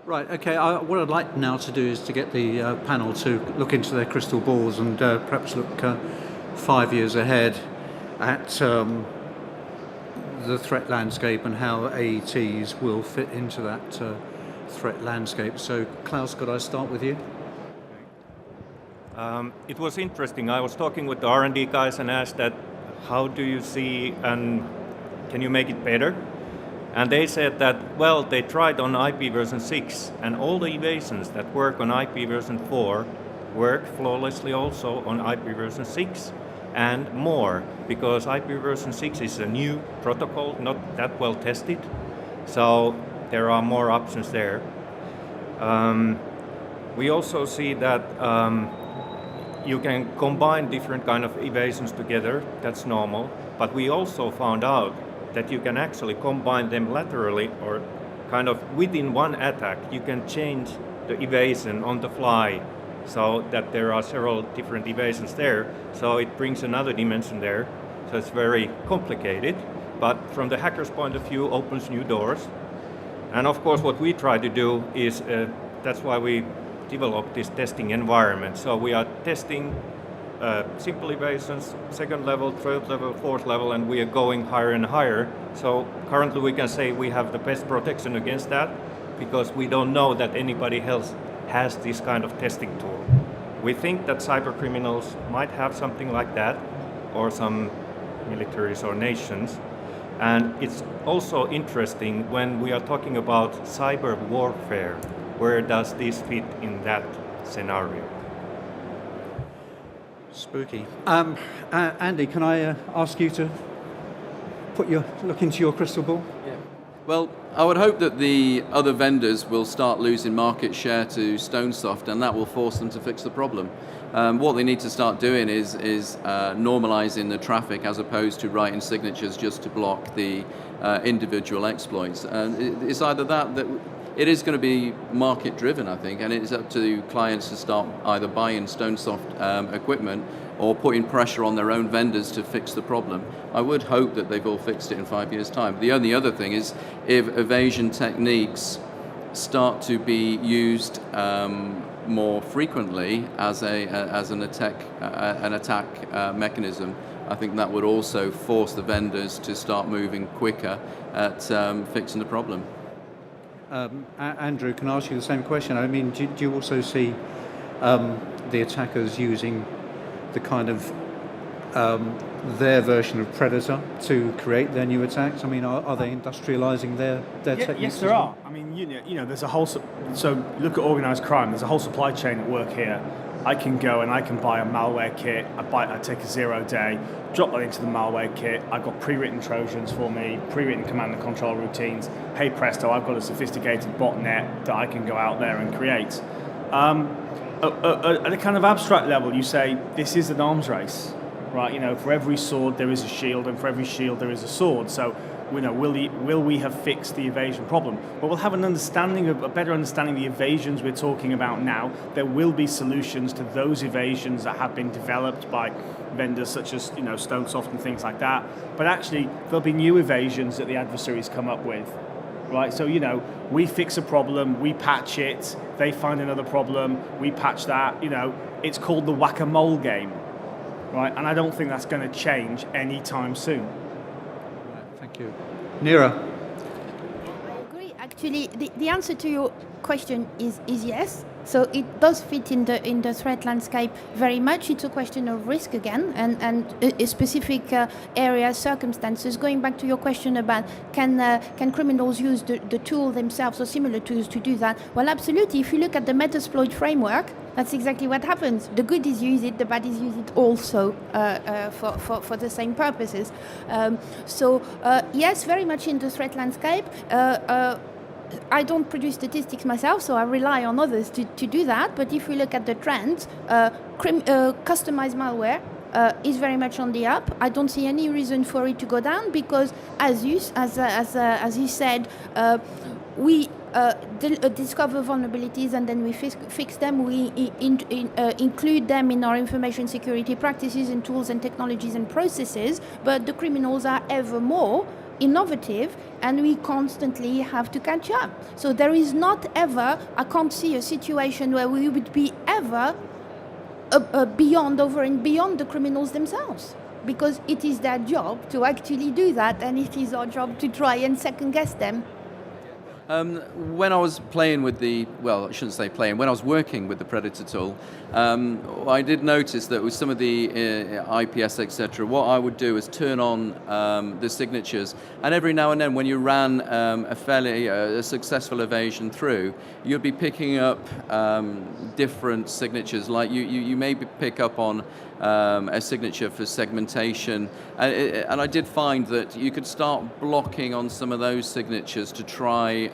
Right, okay. What I'd like now to do is to get the panel to look into their crystal balls and perhaps look 5 years ahead at the threat landscape and how AETs will fit into that threat landscape. So, Klaus, could I start with you? It was interesting. I was talking with the R&D guys and asked that, how do you see and can you make it better? And they said that, well, they tried on IP version 6, and all the evasions that work on IP version 4 work flawlessly also on IP version 6 and more, because IP version 6 is a new protocol, not that well tested, so there are more options there. We also see that you can combine different kind of evasions together, that's normal, but we also found out that you can actually combine them laterally or kind of within one attack. You can change the evasion on the fly so that there are several different evasions there. So it brings another dimension there. So it's very complicated, but from the hacker's point of view, opens new doors. And of course, what we try to do is, that's why we developed this testing environment. So we are testing simple evasions, second level, third level, fourth level, and we are going higher and higher. So currently we can say we have the best protection against that because we don't know that anybody else has this kind of testing tool. We think that cyber criminals might have something like that, or some militaries or nations. And it's also interesting when we are talking about cyber warfare, where does this fit in that scenario? Spooky. Andy, can I ask you to look into your crystal ball? Yeah. Well, I would hope that the other vendors will start losing market share to Stonesoft, and that will force them to fix the problem. What they need to start doing is normalizing the traffic as opposed to writing signatures just to block the individual exploits. And it's either that it is going to be market driven, I think, and it's up to clients to start either buying Stonesoft equipment or putting pressure on their own vendors to fix the problem. I would hope that they've all fixed it in 5 years' time. The only other thing is if evasion techniques start to be used more frequently as an attack mechanism, I think that would also force the vendors to start moving quicker at fixing the problem. Andrew, can I ask you the same question? I mean, do you also see the attackers using the kind of their version of Predator to create their new attacks? I mean, are they industrializing their techniques? Yes, there are. I mean, you know, there's a whole. So look at organized crime. There's a whole supply chain at work here. I can go and I can buy a malware kit. I take a 0-day, drop that into the malware kit. I've got pre-written Trojans for me, pre-written command and control routines. Hey presto, I've got a sophisticated botnet that I can go out there and create. At a kind of abstract level, you say this is an arms race, right? You know, for every sword there is a shield, and for every shield there is a sword. So, you know, will we have fixed the evasion problem? Well, we'll have a better understanding of the evasions we're talking about now. There will be solutions to those evasions that have been developed by vendors such as, you know, Stonesoft and things like that. But actually, there'll be new evasions that the adversaries come up with, right? So, you know, we fix a problem, we patch it, they find another problem, we patch that. You know, it's called the whack-a-mole game, right? And I don't think that's going to change anytime soon. Thank you. Neera. I agree. Actually, the answer to your question is yes. So it does fit in the threat landscape very much. It's a question of risk again, and a specific area, circumstances. Going back to your question about can criminals use the tool themselves or similar tools to do that? Well, absolutely. If you look at the Metasploit framework, that's exactly what happens. The goodies use it, the baddies use it also for the same purposes. Yes, very much in the threat landscape. I don't produce statistics myself, so I rely on others to do that. But if we look at the trends, customized malware is very much on the up. I don't see any reason for it to go down because, as you said, we discover vulnerabilities and then we fix them. We include them in our information security practices and tools and technologies and processes. But the criminals are ever more innovative, and we constantly have to catch up. So there is not ever, I can't see a situation where we would be ever beyond, over and beyond the criminals themselves, because it is their job to actually do that, and it is our job to try and second guess them. When I was playing with I shouldn't say playing, when I was working with the Predator tool, I did notice that with some of the IPS, etc., what I would do is turn on the signatures, and every now and then when you ran a fairly successful evasion through, you'd be picking up different signatures, like you maybe pick up on a signature for segmentation, and I did find that you could start blocking on some of those signatures to try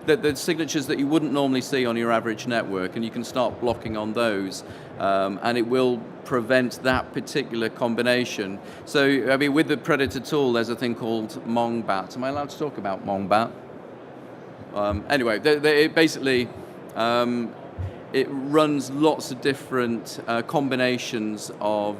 the signatures that you wouldn't normally see on your average network, and you can start blocking on those, and it will prevent that particular combination. So, I mean, with the Predator tool, there's a thing called Mongbat. Am I allowed to talk about Mongbat? Anyway, it basically it runs lots of different combinations of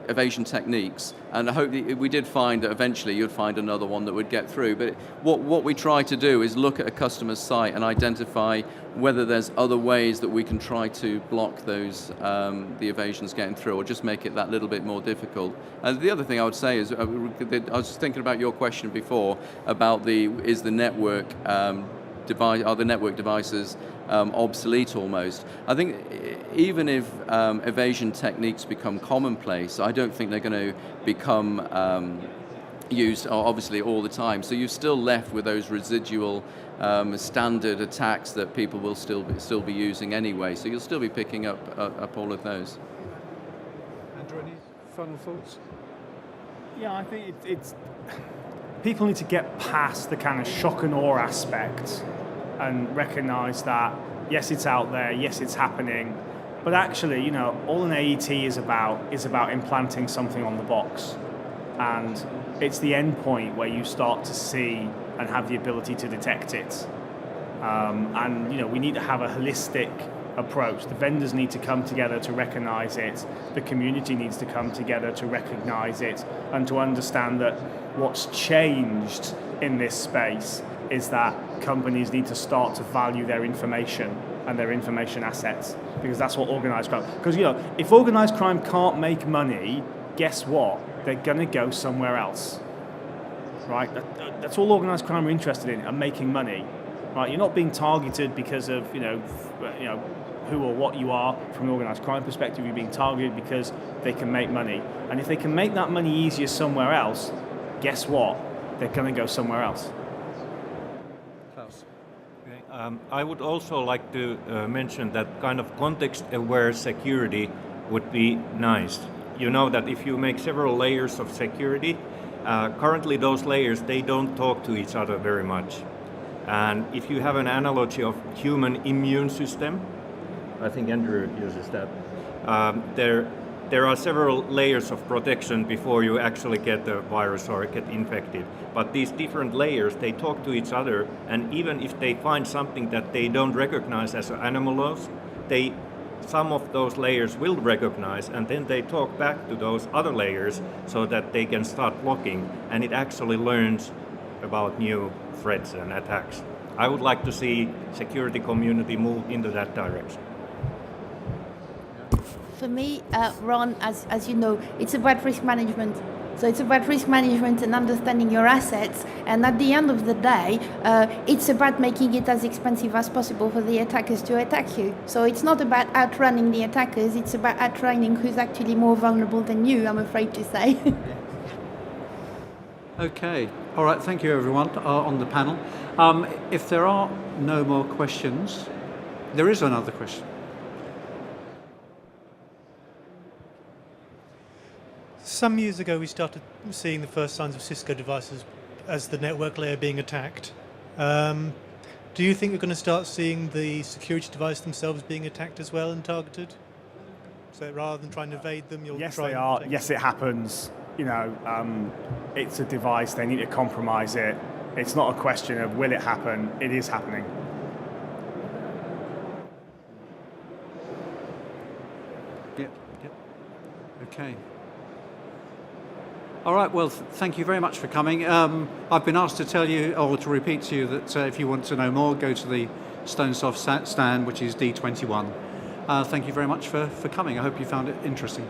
evasion techniques, and I hope we did find that eventually you'd find another one that would get through. But what we try to do is look at a customer's site and identify whether there's other ways that we can try to block those the evasions getting through, or just make it that little bit more difficult. And the other thing I would say is, I was thinking about your question before about is the network device, are the network devices obsolete almost? I think even if evasion techniques become commonplace, I don't think they're going to become used obviously all the time. So you're still left with those residual standard attacks that people will still be using anyway. So you'll still be picking up all of those. Andrew, any final thoughts? Yeah, I think it's people need to get past the kind of shock and awe aspect and recognise that, yes, it's out there, yes, it's happening, but actually, you know, all an AET is about implanting something on the box, and it's the end point where you start to see and have the ability to detect it. And you know, we need to have a holistic approach. The vendors need to come together to recognise it. The community needs to come together to recognise it, and to understand that what's changed in this space is that companies need to start to value their information and their information assets, because that's what organised crime. Because you know, if organised crime can't make money, guess what? They're going to go somewhere else, right? That's all organised crime are interested in, are making money, right? You're not being targeted because of you know who or what you are from an organised crime perspective. You're being targeted because they can make money, and if they can make that money easier somewhere else, guess what? They're going to go somewhere else. I would also like to mention that kind of context-aware security would be nice. You know that if you make several layers of security, currently those layers, they don't talk to each other very much. And if you have an analogy of human immune system, I think Andrew uses that, there are several layers of protection before you actually get the virus or get infected. But these different layers, they talk to each other, and even if they find something that they don't recognize as anomalous, some of those layers will recognize, and then they talk back to those other layers so that they can start blocking, and it actually learns about new threats and attacks. I would like to see security community move into that direction. For me, Ron, as you know, it's about risk management. So it's about risk management and understanding your assets. And at the end of the day, it's about making it as expensive as possible for the attackers to attack you. So it's not about outrunning the attackers, it's about outrunning who's actually more vulnerable than you, I'm afraid to say. Okay. All right. Thank you, everyone, on the panel. If there are no more questions, there is another question. Some years ago, we started seeing the first signs of Cisco devices as the network layer being attacked. Do you think we're going to start seeing the security device themselves being attacked as well and targeted? So rather than trying to evade them, you'll Yes, try. they are. Yes, it happens. You know, it's a device. They need to compromise it. It's not a question of will it happen. It is happening. Yep. Okay. All right, well, thank you very much for coming. I've been asked to tell you, or to repeat to you, that if you want to know more, go to the StoneSoft stand, which is D21. Thank you very much for coming. I hope you found it interesting.